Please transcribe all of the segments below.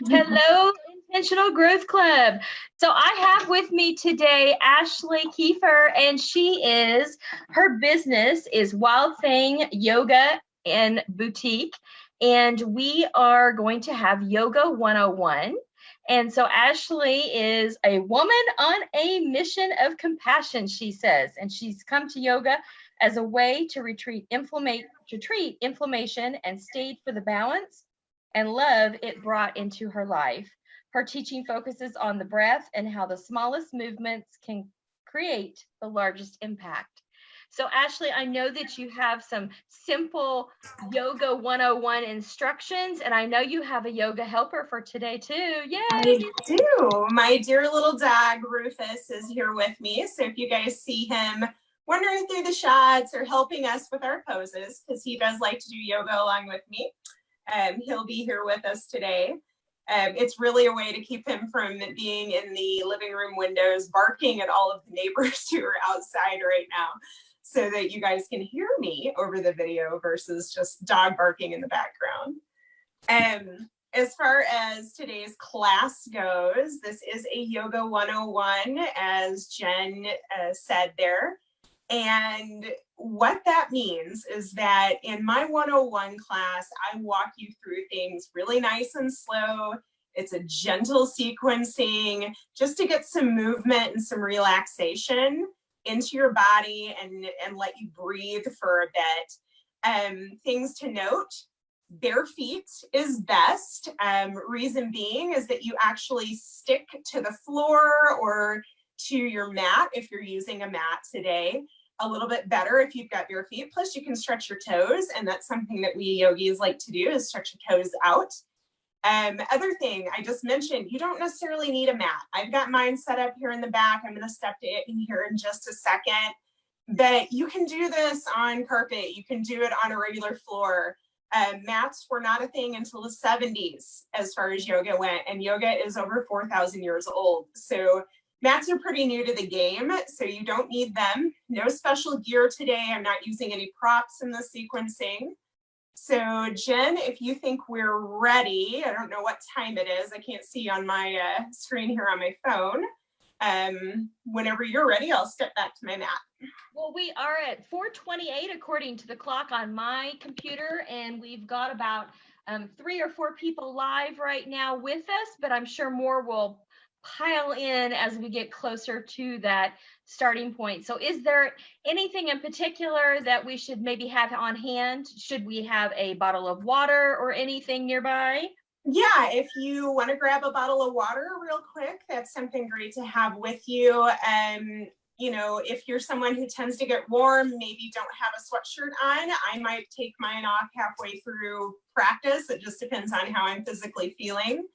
Hello, Intentional Growth Club. So I have with me today Ashley Kiefer, and her business is Wild Thing Yoga and Boutique. And we are going to have Yoga 101. And so Ashley is a woman on a mission of compassion, she says, and she's come to yoga as a way to treat inflammation and stayed for the balance and love it brought into her life. Her teaching focuses on the breath and how the smallest movements can create the largest impact. So, Ashley, I know that you have some simple Yoga 101 instructions, and I know you have a yoga helper for today too. Yay! I do. My dear little dog, Rufus, is here with me. So if you guys see him wandering through the shots or helping us with our poses, because he does like to do yoga along with me, he'll be here with us today. It's really a way to keep him from being in the living room windows, barking at all of the neighbors who are outside right now, so that you guys can hear me over the video versus just dog barking in the background. As far as today's class goes, this is a Yoga 101, as Jen said there. And what that means is that in my 101 class, I walk you through things really nice and slow. It's a gentle sequencing just to get some movement and some relaxation into your body and let you breathe for a bit. Things to note: bare feet is best. Reason being is that you actually stick to the floor or to your mat if you're using a mat today. A little bit better if you've got bare feet. Plus you can stretch your toes, and that's something that we yogis like to do, is stretch your toes out. Other thing I just mentioned, you don't necessarily need a mat. I've got mine set up here in the back. I'm going to step to it in here in just a second. But you can do this on carpet. You can do it on a regular floor. Mats were not a thing until the 70s as far as yoga went, and yoga is over 4,000 years old. So mats are pretty new to the game, so you don't need them. No special gear today. I'm not using any props in the sequencing. So Jen, if you think we're ready, I don't know what time it is. I can't see on my screen here on my phone. Whenever you're ready, I'll step back to my mat. Well, we are at 4:28 according to the clock on my computer, and we've got about 3 or 4 people live right now with us, but I'm sure more will pile in as we get closer to that starting point. So is there anything in particular that we should maybe have on hand? Should we have a bottle of water or anything nearby? Yeah, if you want to grab a bottle of water real quick, that's something great to have with you. You know, if you're someone who tends to get warm, maybe don't have a sweatshirt on, I might take mine off halfway through practice. It just depends on how I'm physically feeling.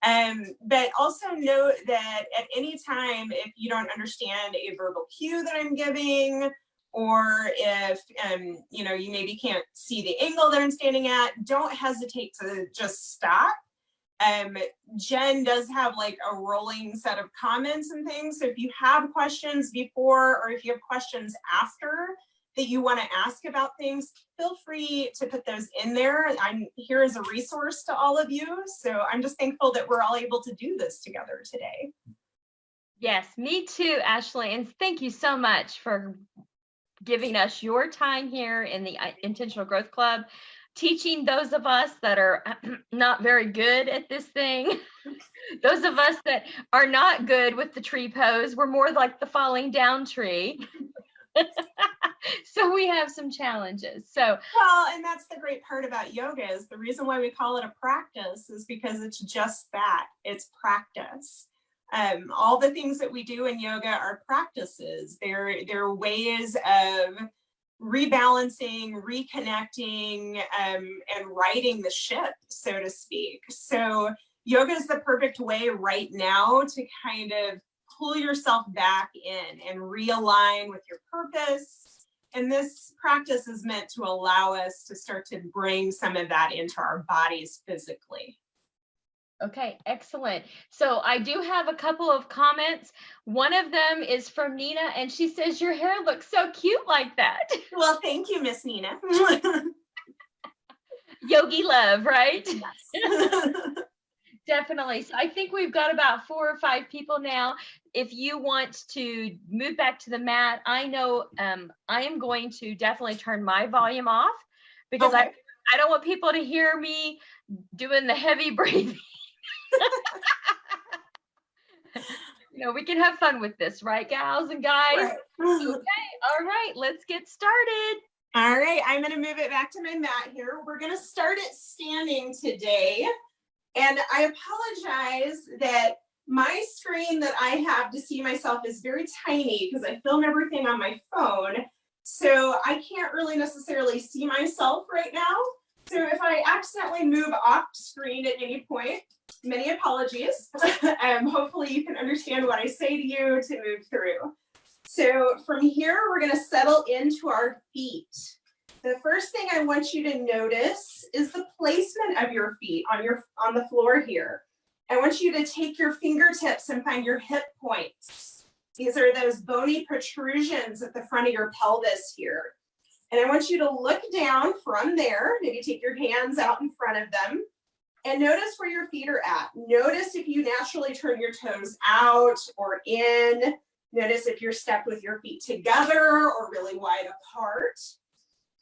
But also note that at any time, if you don't understand a verbal cue that I'm giving, or if, you know, you maybe can't see the angle that I'm standing at, don't hesitate to just stop. Jen does have like a rolling set of comments and things. So if you have questions before, or if you have questions after that you want to ask about things, feel free to put those in there. I'm here as a resource to all of you. So I'm just thankful that we're all able to do this together today. Yes, me too, Ashley. And thank you so much for giving us your time here in the Intentional Growth Club, teaching those of us that are not very good at this thing. Those of us that are not good with the tree pose, we're more like the falling down tree. So we have some challenges. So well, and that's the great part about yoga, is the reason why we call it a practice is because it's just that, it's practice. All the things that we do in yoga are practices. They're ways of rebalancing, reconnecting, and righting the ship, so to speak. So yoga is the perfect way right now to kind of pull yourself back in and realign with your purpose. And this practice is meant to allow us to start to bring some of that into our bodies physically. Okay, excellent. So I do have a couple of comments. One of them is from Nina, and she says, your hair looks so cute like that. Well, thank you, Miss Nina. Yogi love, right? Yes. Definitely. So I think we've got about 4 or 5 people now. If you want to move back to the mat, I know I am going to definitely turn my volume off because Okay. I don't want people to hear me doing the heavy breathing. We can have fun with this, right, gals and guys? Right. Okay. All right. Let's get started. All right, I'm going to move it back to my mat here. We're going to start it standing today. And I apologize that my screen that I have to see myself is very tiny because I film everything on my phone. So I can't really necessarily see myself right now. So if I accidentally move off screen at any point, many apologies. Hopefully you can understand what I say to you to move through. So from here, we're going to settle into our feet. The first thing I want you to notice is the placement of your feet on the floor here. I want you to take your fingertips and find your hip points. These are those bony protrusions at the front of your pelvis here. And I want you to look down from there, maybe take your hands out in front of them, and notice where your feet are at. Notice if you naturally turn your toes out or in. Notice if you're stepped with your feet together or really wide apart.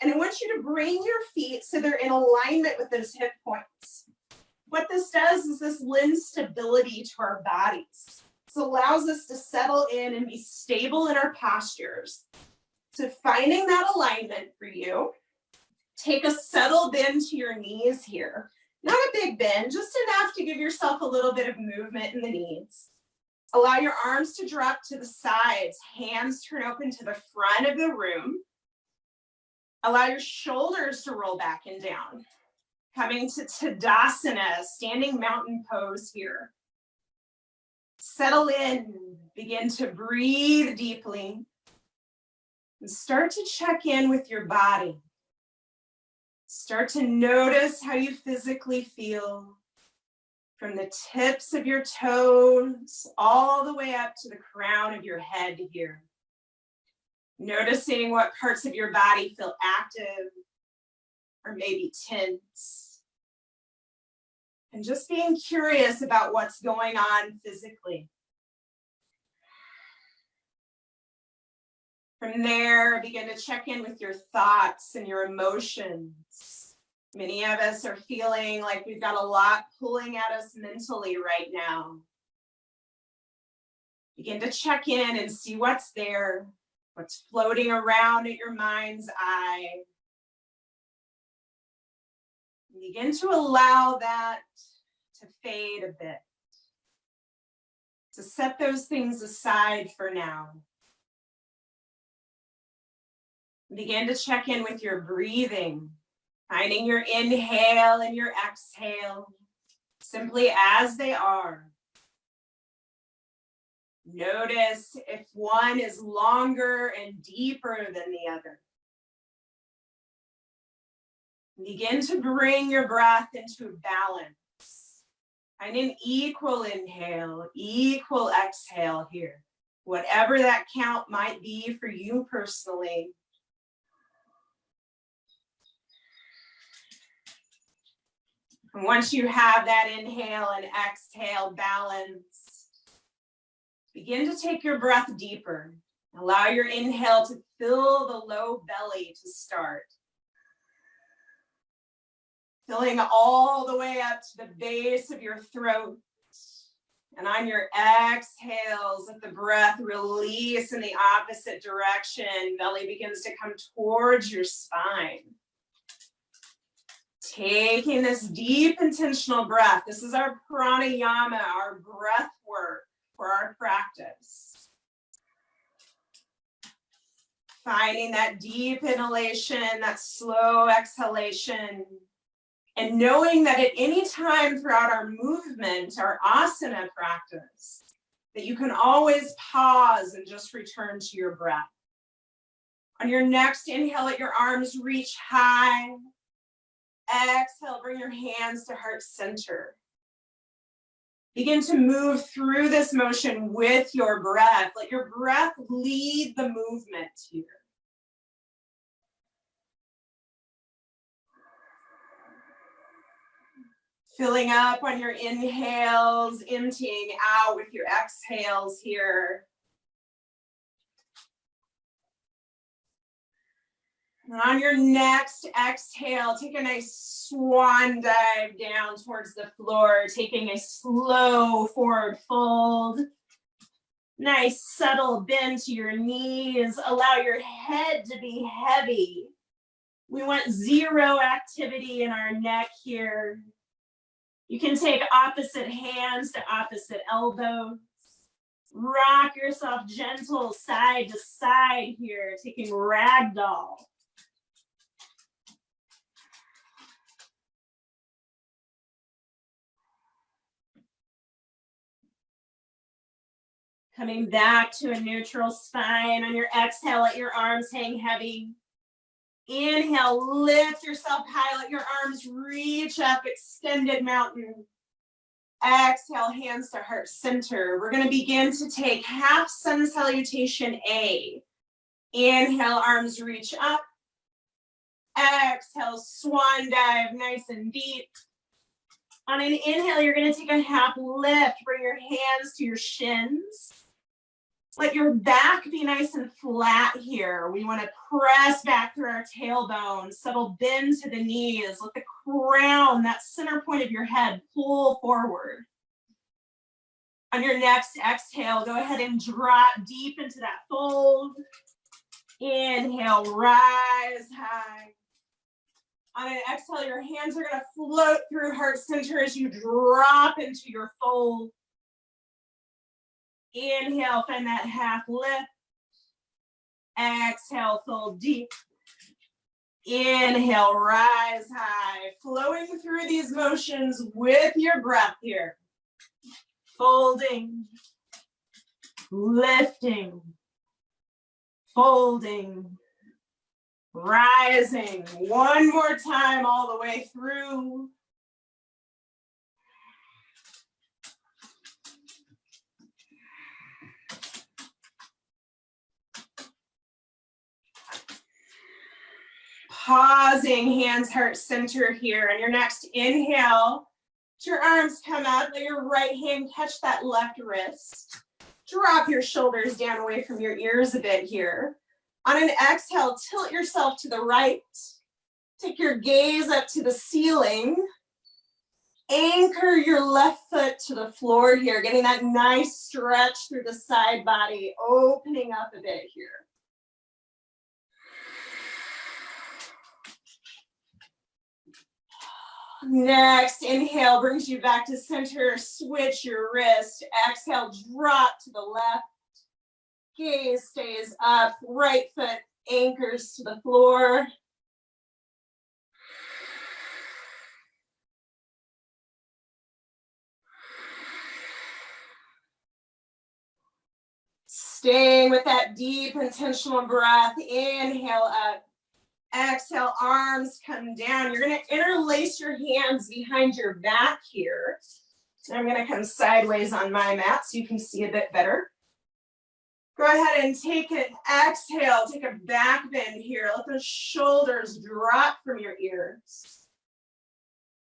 And I want you to bring your feet so they're in alignment with those hip points. What this does is this lends stability to our bodies. This allows us to settle in and be stable in our postures. So finding that alignment for you, take a subtle bend to your knees here. Not a big bend, just enough to give yourself a little bit of movement in the knees. Allow your arms to drop to the sides, hands turn open to the front of the room. Allow your shoulders to roll back and down. Coming to Tadasana, standing mountain pose here. Settle in, begin to breathe deeply. And start to check in with your body. Start to notice how you physically feel. From the tips of your toes all the way up to the crown of your head here. Noticing what parts of your body feel active or maybe tense. And just being curious about what's going on physically. From there, begin to check in with your thoughts and your emotions. Many of us are feeling like we've got a lot pulling at us mentally right now. Begin to check in and see what's there, what's floating around at your mind's eye. Begin to allow that to fade a bit. To set those things aside for now. Begin to check in with your breathing. Finding your inhale and your exhale, simply as they are. Notice if one is longer and deeper than the other. Begin to bring your breath into balance. Find an equal inhale, equal exhale here. Whatever that count might be for you personally. And once you have that inhale and exhale balanced, begin to take your breath deeper. Allow your inhale to fill the low belly to start. Filling all the way up to the base of your throat. And on your exhales, let the breath release in the opposite direction. Belly begins to come towards your spine. Taking this deep intentional breath. This is our pranayama, our breath work for our practice. Finding that deep inhalation, that slow exhalation. And knowing that at any time throughout our movement, our asana practice, that you can always pause and just return to your breath. On your next inhale, let your arms reach high. Exhale, bring your hands to heart center. Begin to move through this motion with your breath. Let your breath lead the movement here. Filling up on your inhales, emptying out with your exhales here. And on your next exhale, take a nice swan dive down towards the floor, taking a slow forward fold. Nice subtle bend to your knees. Allow your head to be heavy. We want zero activity in our neck here. You can take opposite hands to opposite elbows. Rock yourself gentle side to side here, taking ragdoll. Coming back to a neutral spine. On your exhale, let your arms hang heavy. Inhale, lift yourself high, let your arms reach up, extended mountain. Exhale, hands to heart center. We're gonna begin to take half sun salutation A. Inhale, arms reach up. Exhale, swan dive, nice and deep. On an inhale, you're gonna take a half lift. Bring your hands to your shins. Let your back be nice and flat here. We want to press back through our tailbone, subtle bend to the knees. Let the crown, that center point of your head, pull forward. On your next exhale, go ahead and drop deep into that fold. Inhale, rise high. On an exhale, your hands are going to float through heart center as you drop into your fold. Inhale, find that half lift. Exhale, fold deep. Inhale, rise high. Flowing through these motions with your breath here. Folding, lifting, folding, rising. One more time all the way through. Pausing, hands heart center here. On your next inhale, let your arms come up. Let your right hand catch that left wrist. Drop your shoulders down away from your ears a bit here. On an exhale, tilt yourself to the right. Take your gaze up to the ceiling. Anchor your left foot to the floor here, getting that nice stretch through the side body, opening up a bit here. Next, inhale brings you back to center, switch your wrist. Exhale, drop to the left. Gaze stays up, right foot anchors to the floor. Staying with that deep, intentional breath. Inhale up. Exhale, arms come down. You're going to interlace your hands behind your back here. So I'm going to come sideways on my mat so you can see a bit better. Go ahead and take an exhale. Take a back bend here. Let the shoulders drop from your ears.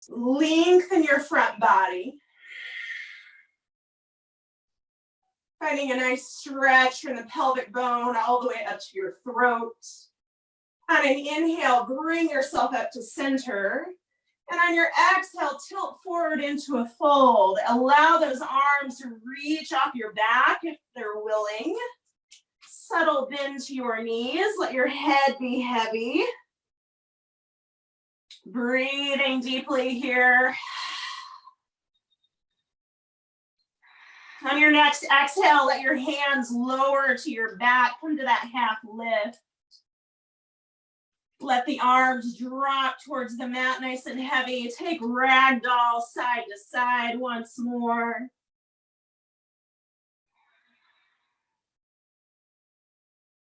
Lengthen your front body. Finding a nice stretch from the pelvic bone all the way up to your throat. On an inhale, bring yourself up to center. And on your exhale, tilt forward into a fold. Allow those arms to reach off your back if they're willing. Subtle bend to your knees. Let your head be heavy. Breathing deeply here. On your next exhale, let your hands lower to your back. Come to that half lift. Let the arms drop towards the mat, nice and heavy. Take ragdoll side to side once more.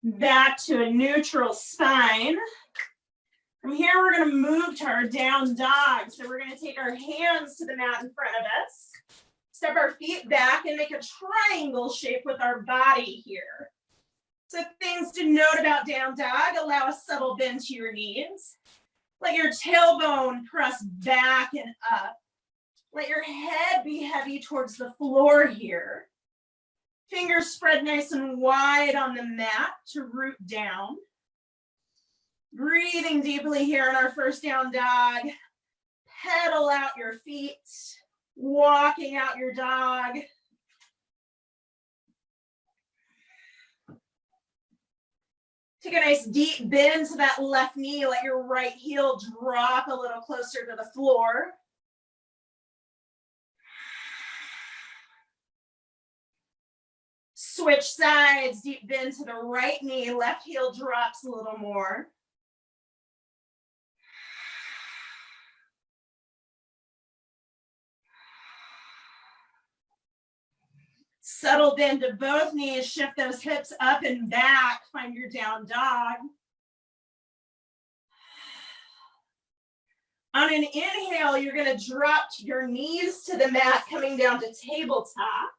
Back to a neutral spine. From here, we're going to move to our down dog. So we're going to take our hands to the mat in front of us. Step our feet back and make a triangle shape with our body here. So things to note about down dog, allow a subtle bend to your knees. Let your tailbone press back and up. Let your head be heavy towards the floor here. Fingers spread nice and wide on the mat to root down. Breathing deeply here in our first down dog. Pedal out your feet, walking out your dog. Take a nice deep bend to that left knee. Let your right heel drop a little closer to the floor. Switch sides, deep bend to the right knee, left heel drops a little more. Subtle bend to both knees, shift those hips up and back, find your down dog. On an inhale, you're gonna drop your knees to the mat, coming down to tabletop.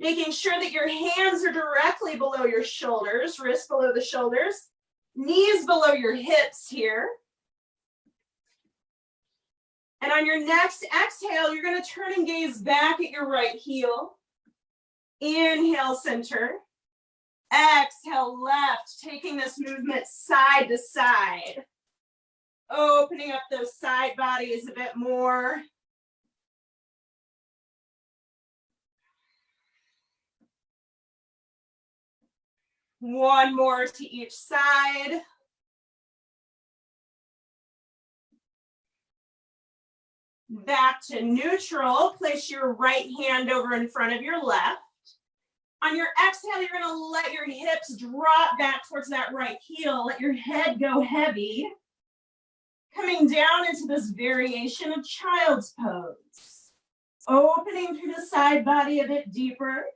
Making sure that your hands are directly below your shoulders, wrists below the shoulders, knees below your hips here. And on your next exhale, you're gonna turn and gaze back at your right heel. Inhale, center. Exhale, left, taking this movement side to side. Opening up those side bodies a bit more. One more to each side. Back to neutral. Place your right hand over in front of your left. On your exhale, you're gonna let your hips drop back towards that right heel. Let your head go heavy. Coming down into this variation of child's pose. Opening through the side body a bit deeper.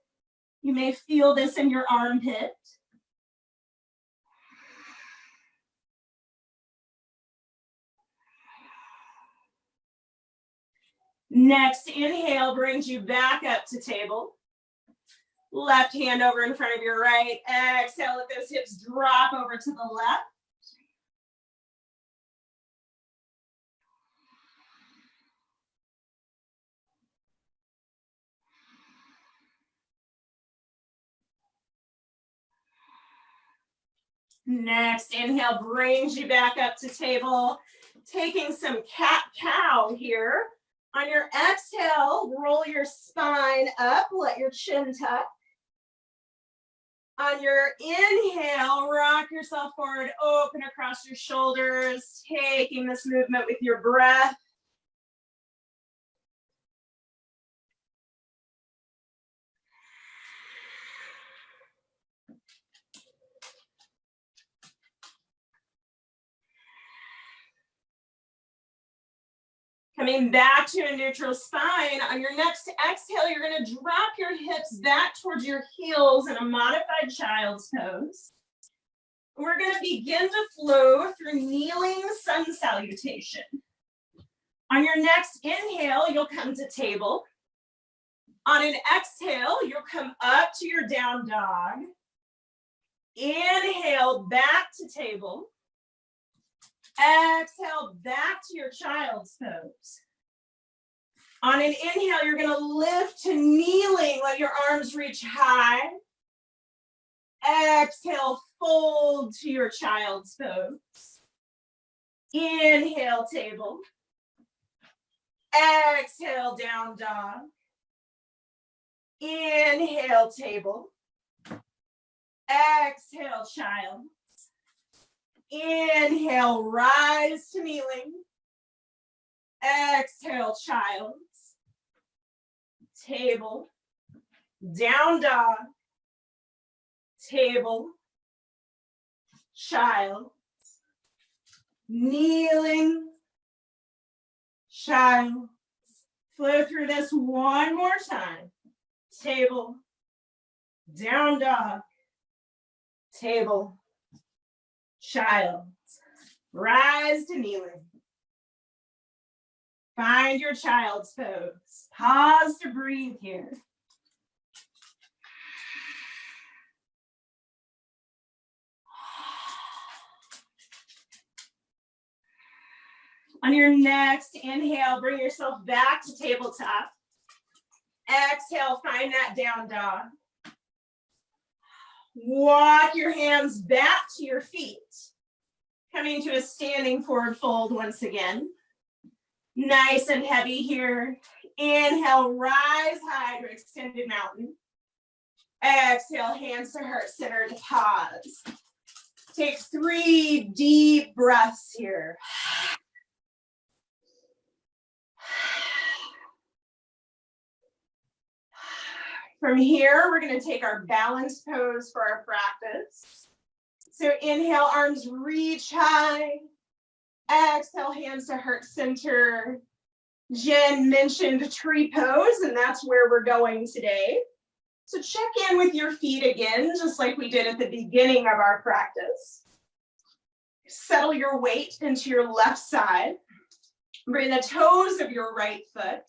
You may feel this in your armpit. Next inhale brings you back up to table. Left hand over in front of your right. Exhale, let those hips drop over to the left. Next inhale brings you back up to table. Taking some cat-cow here. On your exhale, roll your spine up, let your chin tuck. On your inhale, rock yourself forward, open across your shoulders, taking this movement with your breath. Coming back to a neutral spine. On your next exhale, you're going to drop your hips back towards your heels in a modified child's pose. We're going to begin to flow through kneeling sun salutation. On your next inhale, you'll come to table. On an exhale, you'll come up to your down dog. Inhale, back to table. Exhale, back to your child's pose. On an inhale, you're going to lift to kneeling. Let your arms reach high. Exhale, fold to your child's pose. Inhale, table. Exhale, down dog. Inhale, table. Exhale, child. Inhale, rise to kneeling. Exhale, child. Table. Down dog. Table. Child. Kneeling. Child. Flow through this one more time. Table. Down dog. Table. Child. Rise to kneeling. Find your child's pose. Pause to breathe here. On your next inhale, bring yourself back to tabletop. Exhale, find that down dog. Walk your hands back to your feet. Coming to a standing forward fold once again. Nice and heavy here. Inhale, rise high to extended mountain. Exhale, hands to heart center to pause. Take 3 deep breaths here. From here, we're going to take our balanced pose for our practice. So inhale, arms reach high. Exhale, hands to heart center. Jen mentioned tree pose, and that's where we're going today. So check in with your feet again, just like we did at the beginning of our practice. Settle your weight into your left side. Bring the toes of your right foot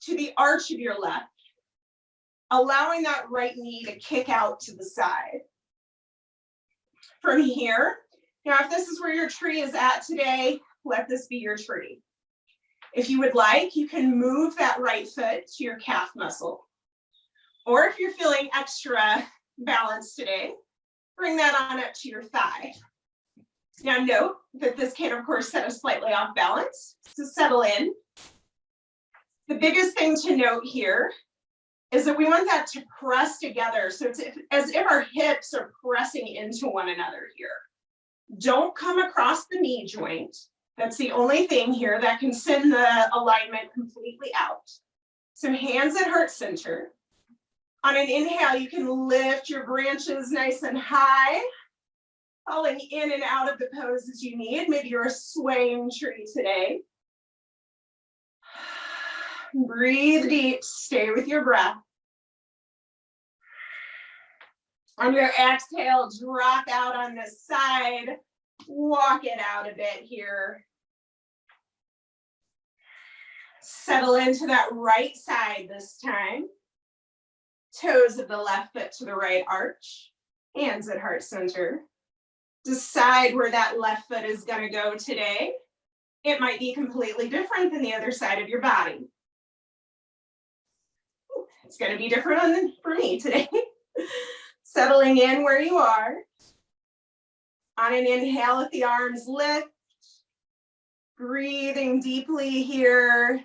to the arch of your left, allowing that right knee to kick out to the side. From here, now if this is where your tree is at today, let this be your tree. If you would like, you can move that right foot to your calf muscle. Or if you're feeling extra balanced today, bring that on up to your thigh. Now note that this can, of course, set us slightly off balance, so settle in. The biggest thing to note here is that we want that to press together. So it's as if our hips are pressing into one another here. Don't come across the knee joint. That's the only thing here that can send the alignment completely out. So hands at heart center. On an inhale, you can lift your branches nice and high, falling in and out of the pose as you need. Maybe you're a swaying tree today. Breathe deep, stay with your breath. On your exhale, drop out on the side, walk it out a bit here. Settle into that right side this time. Toes of the left foot to the right arch, hands at heart center. Decide where that left foot is going to go today. It might be completely different than the other side of your body. It's going to be different for me today. Settling in where you are. On an inhale, let the arms lift. Breathing deeply here.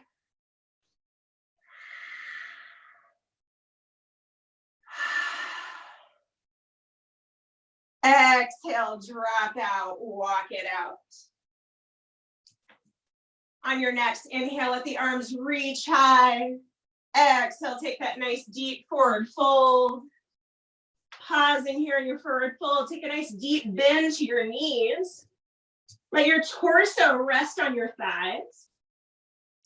Exhale, drop out, walk it out. On your next inhale, let the arms reach high. Exhale, take that nice deep forward fold. Pausing here in your forward fold, take a nice deep bend to your knees. Let your torso rest on your thighs.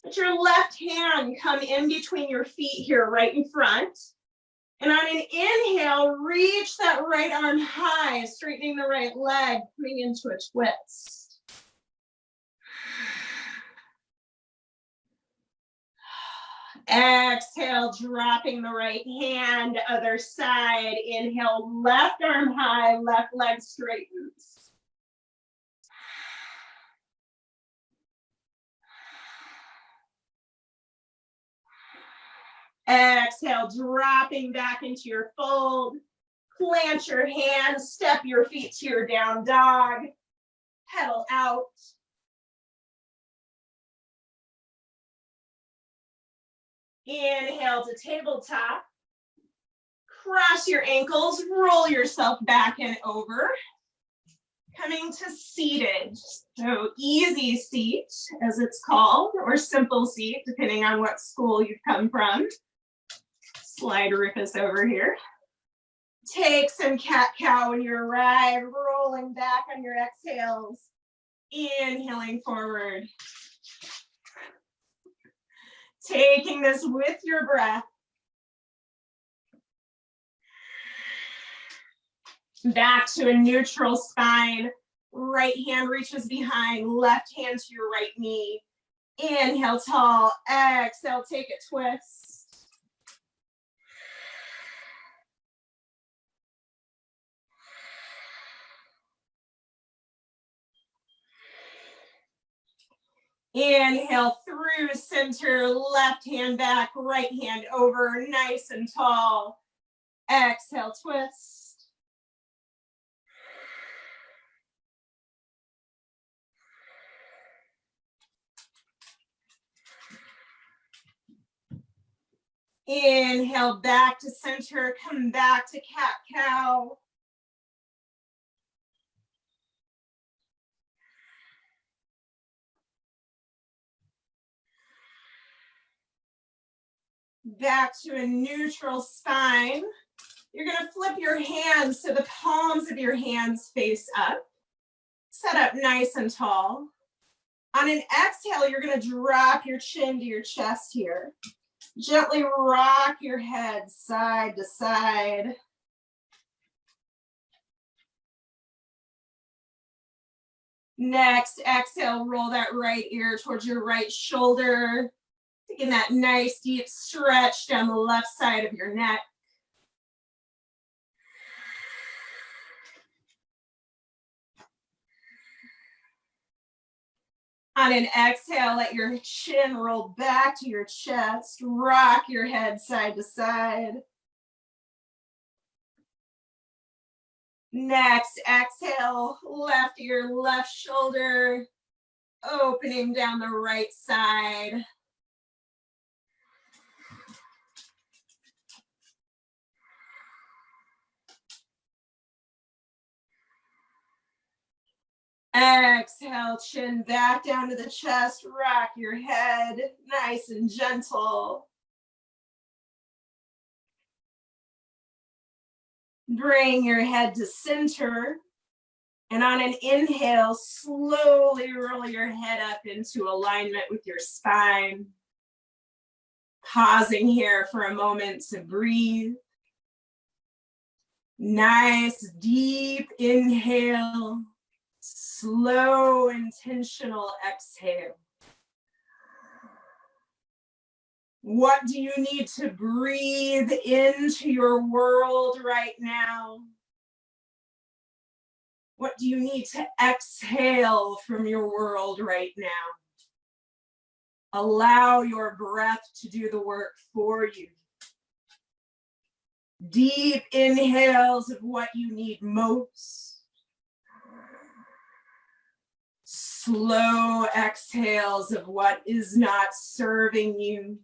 Let your left hand come in between your feet here, right in front. And on an inhale, reach that right arm high, straightening the right leg, coming into a twist. Exhale, dropping the right hand, other side. Inhale, left arm high, left leg straightens. Exhale, dropping back into your fold. Plant your hands, step your feet to your down dog. Pedal out. Inhale to tabletop. Cross your ankles, roll yourself back and over. Coming to seated. So easy seat, as it's called, or simple seat, depending on what school you've come from. Slide Rufus over here. Take some cat-cow when you arrive, rolling back on your exhales. Inhaling forward. Taking this with your breath. Back to a neutral spine. Right hand reaches behind, left hand to your right knee. Inhale tall, exhale, take a twist. Inhale through center, left hand back, right hand over, nice and tall. Exhale, twist. Inhale back to center, come back to cat-cow. Back to a neutral spine. You're gonna flip your hands so the palms of your hands face up. Set up nice and tall. On an exhale, you're gonna drop your chin to your chest here. Gently rock your head side to side. Next, exhale, roll that right ear towards your right shoulder. Taking that nice deep stretch down the left side of your neck. On an exhale, let your chin roll back to your chest. Rock your head side to side. Next, exhale, left ear, left shoulder, opening down the right side. Exhale, chin back down to the chest, rock your head, nice and gentle. Bring your head to center, and on an inhale, slowly roll your head up into alignment with your spine. Pausing here for a moment to breathe. Nice, deep inhale. Slow, intentional exhale. What do you need to breathe into your world right now? What do you need to exhale from your world right now? Allow your breath to do the work for you. Deep inhales of what you need most. Slow exhales of what is not serving you.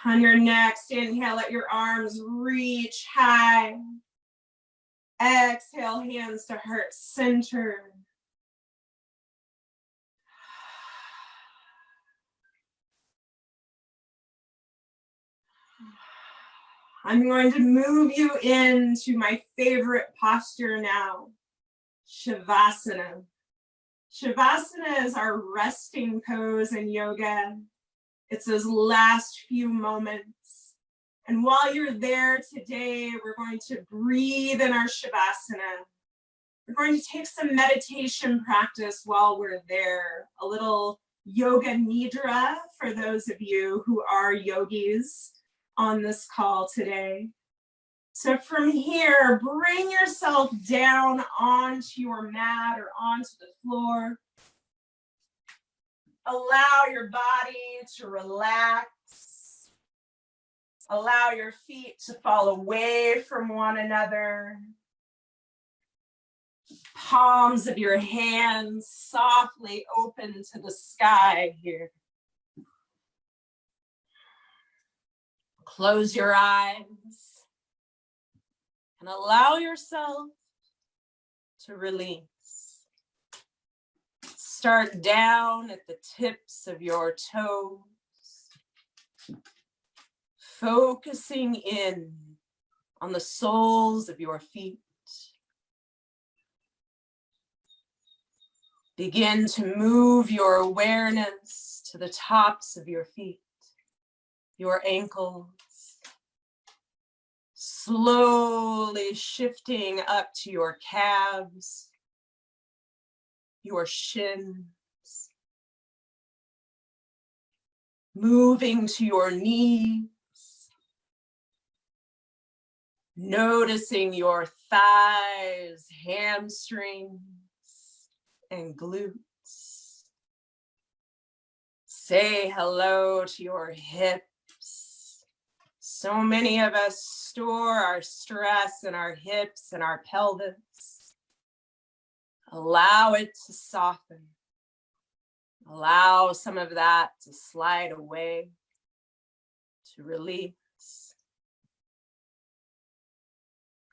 On your next inhale, let your arms reach high. Exhale, hands to heart center. I'm going to move you into my favorite posture now, Shavasana. Shavasana is our resting pose in yoga. It's those last few moments. And while you're there today, we're going to breathe in our Shavasana. We're going to take some meditation practice while we're there. A little yoga nidra for those of you who are yogis on this call today. So from here, bring yourself down onto your mat or onto the floor. Allow your body to relax. Allow your feet to fall away from one another. Palms of your hands softly open to the sky here. Close your eyes and allow yourself to release. Start down at the tips of your toes, focusing in on the soles of your feet. Begin to move your awareness to the tops of your feet, your ankles, slowly shifting up to your calves, your shins, moving to your knees, noticing your thighs, hamstrings, and glutes. Say hello to your hips. So many of us store our stress in our hips and our pelvis. Allow it to soften. Allow some of that to slide away, to release.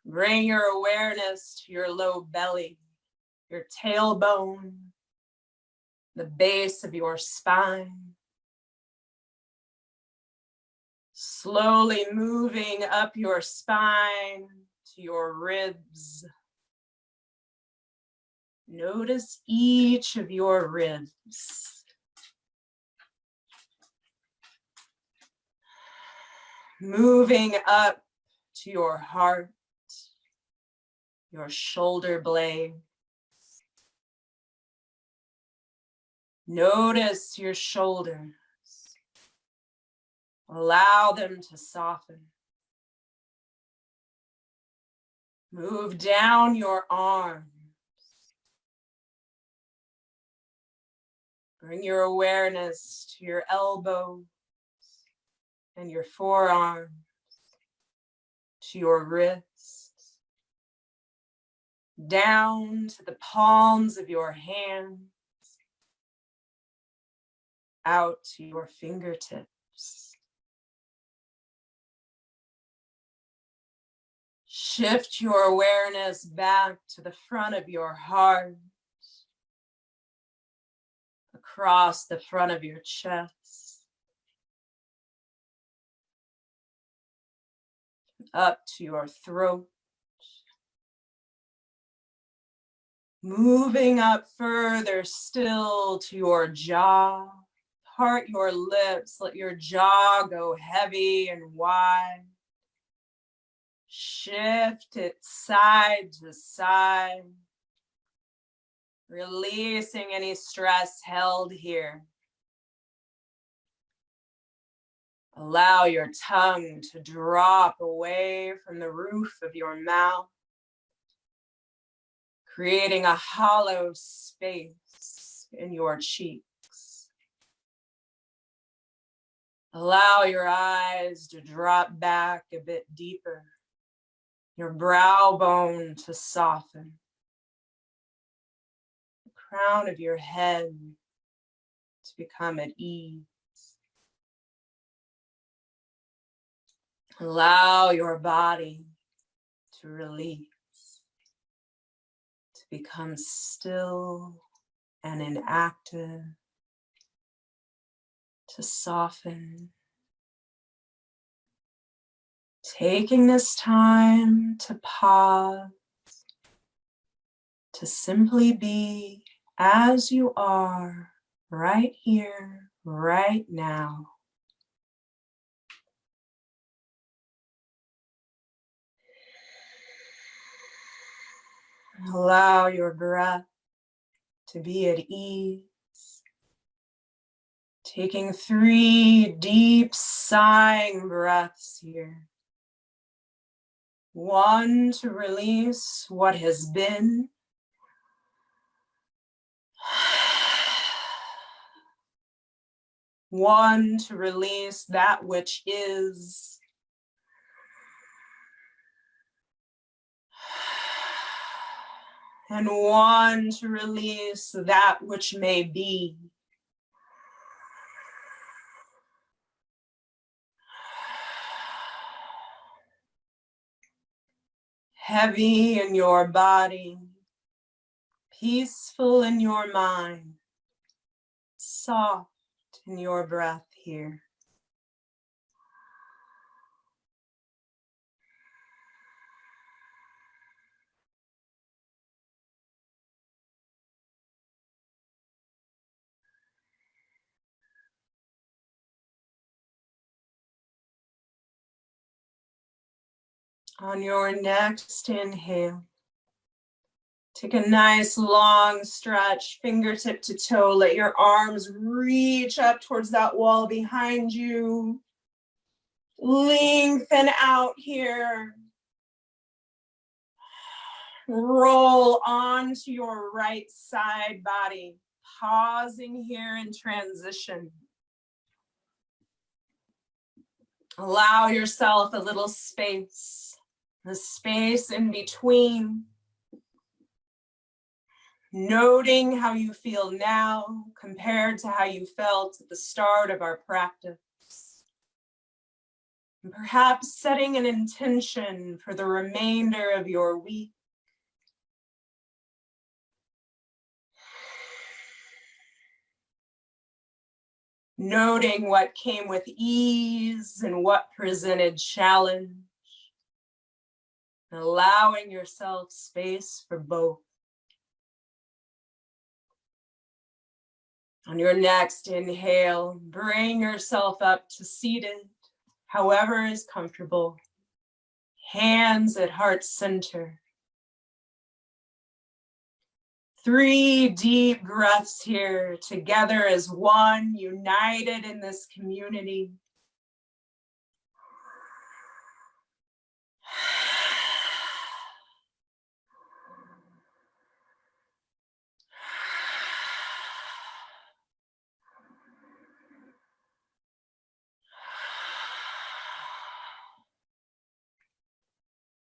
Bring your awareness to your low belly, your tailbone, the base of your spine. Slowly moving up your spine to your ribs. Notice each of your ribs. Moving up to your heart, your shoulder blade. Notice your shoulders. Allow them to soften. Move down your arms. Bring your awareness to your elbows and your forearms, to your wrists, down to the palms of your hands, out to your fingertips. Shift your awareness back to the front of your heart, across the front of your chest, up to your throat, moving up further still to your jaw. Part your lips, let your jaw go heavy and wide. Shift it side to side, releasing any stress held here. Allow your tongue to drop away from the roof of your mouth, creating a hollow space in your cheeks. Allow your eyes to drop back a bit deeper, your brow bone to soften, the crown of your head to become at ease. Allow your body to release, to become still and inactive, to soften. Taking this time to pause, to simply be as you are right here, right now. Allow your breath to be at ease. Taking 3 deep sighing breaths here. 1 to release what has been. 1 to release that which is. And 1 to release that which may be. Heavy in your body, peaceful in your mind, soft in your breath here. On your next inhale, Take a nice long stretch, fingertip to toe. Let your arms reach up towards that wall behind you. Lengthen out here. Roll onto your right side body. Pausing here in transition. Allow yourself a little space, the space in between. Noting how you feel now compared to how you felt at the start of our practice. And perhaps setting an intention for the remainder of your week. Noting what came with ease and what presented challenge. Allowing yourself space for both. On your next inhale, bring yourself up to seated, however is comfortable. Hands at heart center. 3 deep breaths here, together as one, united in this community.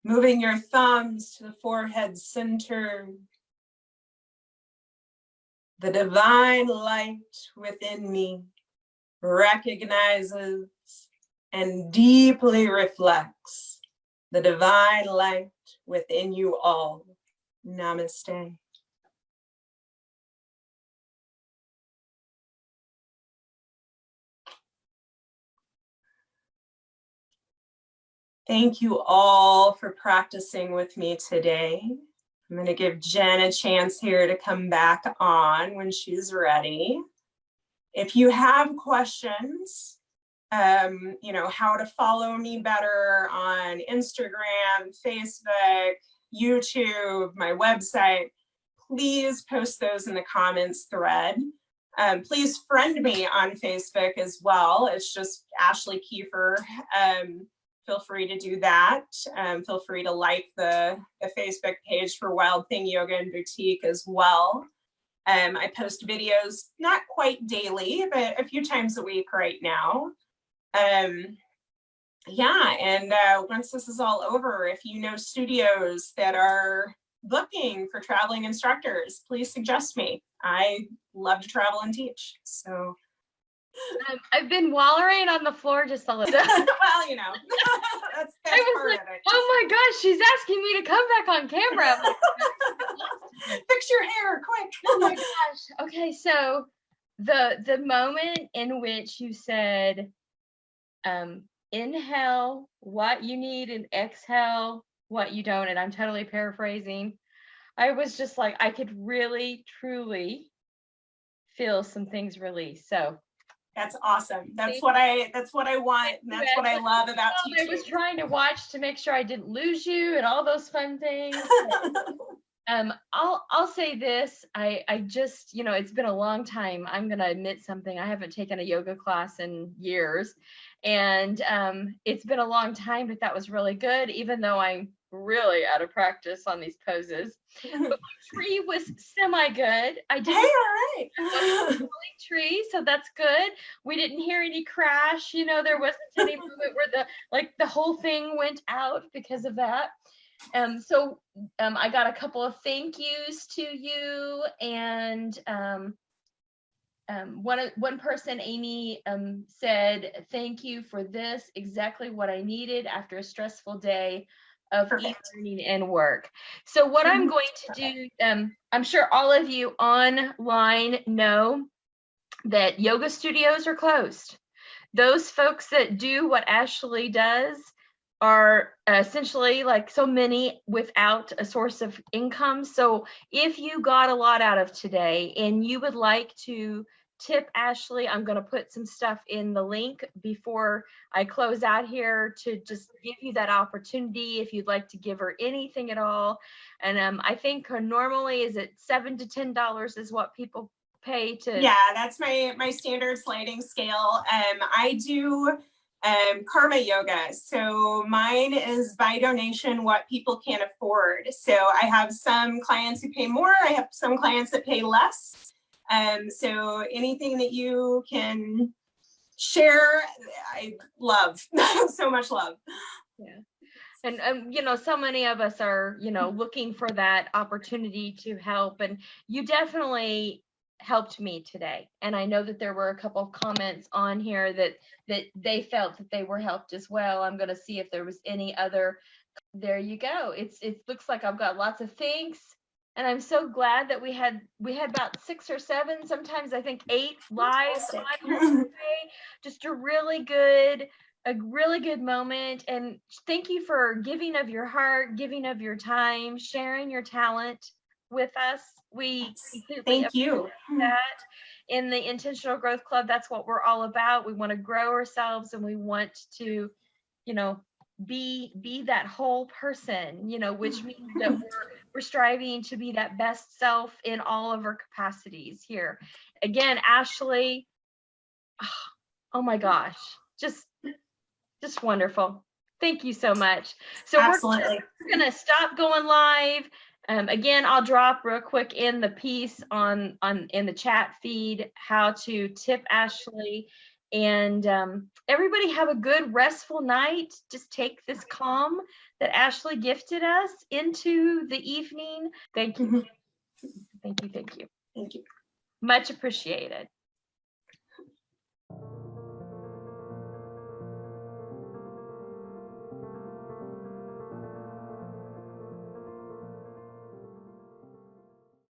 Moving your thumbs to the forehead center. The divine light within me recognizes and deeply reflects the divine light within you all. Namaste. Thank you all for practicing with me today. I'm going to give Jen a chance here to come back on when she's ready. If you have questions, how to follow me better on Instagram, Facebook, YouTube, my website, please post those in the comments thread. Please friend me on Facebook as well. It's just Ashley Kiefer. Feel free to do that. Feel free to like the Facebook page for Wild Thing Yoga and Boutique as well. I post videos, not quite daily, but a few times a week right now. Once this is all over, if you know studios that are looking for traveling instructors, please suggest me. I love to travel and teach, so. I've been wallowing on the floor just a little. Well, that's I was part like, of it. oh my gosh, she's asking me to come back on camera. Fix your hair, quick. Oh my gosh. Okay, so the moment in which you said, inhale what you need and exhale what you don't, and I'm totally paraphrasing, I was just like, I could really, truly feel some things release. So. That's awesome. That's what I want. And that's what I love about teaching. I was trying to watch to make sure I didn't lose you and all those fun things. I'll say this. I just, it's been a long time. I'm going to admit something. I haven't taken a yoga class in years. And it's been a long time, but that was really good, even though I'm really out of practice on these poses. But my tree was semi-good. I didn't. Hey, all right. Tree, so that's good. We didn't hear any crash. There wasn't any moment where the whole thing went out because of that. So I got a couple of thank yous to you, and one person, Amy, said, thank you for this, exactly what I needed after a stressful day of e-learning and work. So what I'm going to do, I'm sure all of you online know that yoga studios are closed. Those folks that do what Ashley does are essentially, like so many, without a source of income. So if you got a lot out of today and you would like to tip Ashley. I'm going to put some stuff in the link before I close out here to just give you that opportunity if you'd like to give her anything at all. And I think normally is it $7 to $10 is what people pay to. Yeah, that's my standard sliding scale. I do karma yoga. So mine is by donation, what people can afford. So I have some clients who pay more. I have some clients that pay less. So anything that you can share, I love. So much love. Yeah. And you know, so many of us are, you know, looking for that opportunity to help, and you definitely helped me today. And I know that there were a couple of comments on here that they felt that they were helped as well. I'm going to see if there was any other. There you go. It looks like I've got lots of thanks, and I'm so glad that we had about 6 or 7, sometimes I think 8 lives on here today. Just a really good moment. And thank you for giving of your heart, giving of your time, sharing your talent with us. We completely Thank you. that. In the Intentional Growth Club, that's what we're all about. We want to grow ourselves, and we want to, you know, be that whole person, you know, which means that we're striving to be that best self in all of our capacities here. Again, Ashley, oh my gosh, just wonderful. Thank you so much. So Absolutely. we're gonna stop going live. Again, I'll drop real quick in the piece in the chat feed how to tip Ashley. And everybody have a good restful night. Just take this calm that Ashley gifted us into the evening. Thank you. Thank you. Thank you. Much appreciated.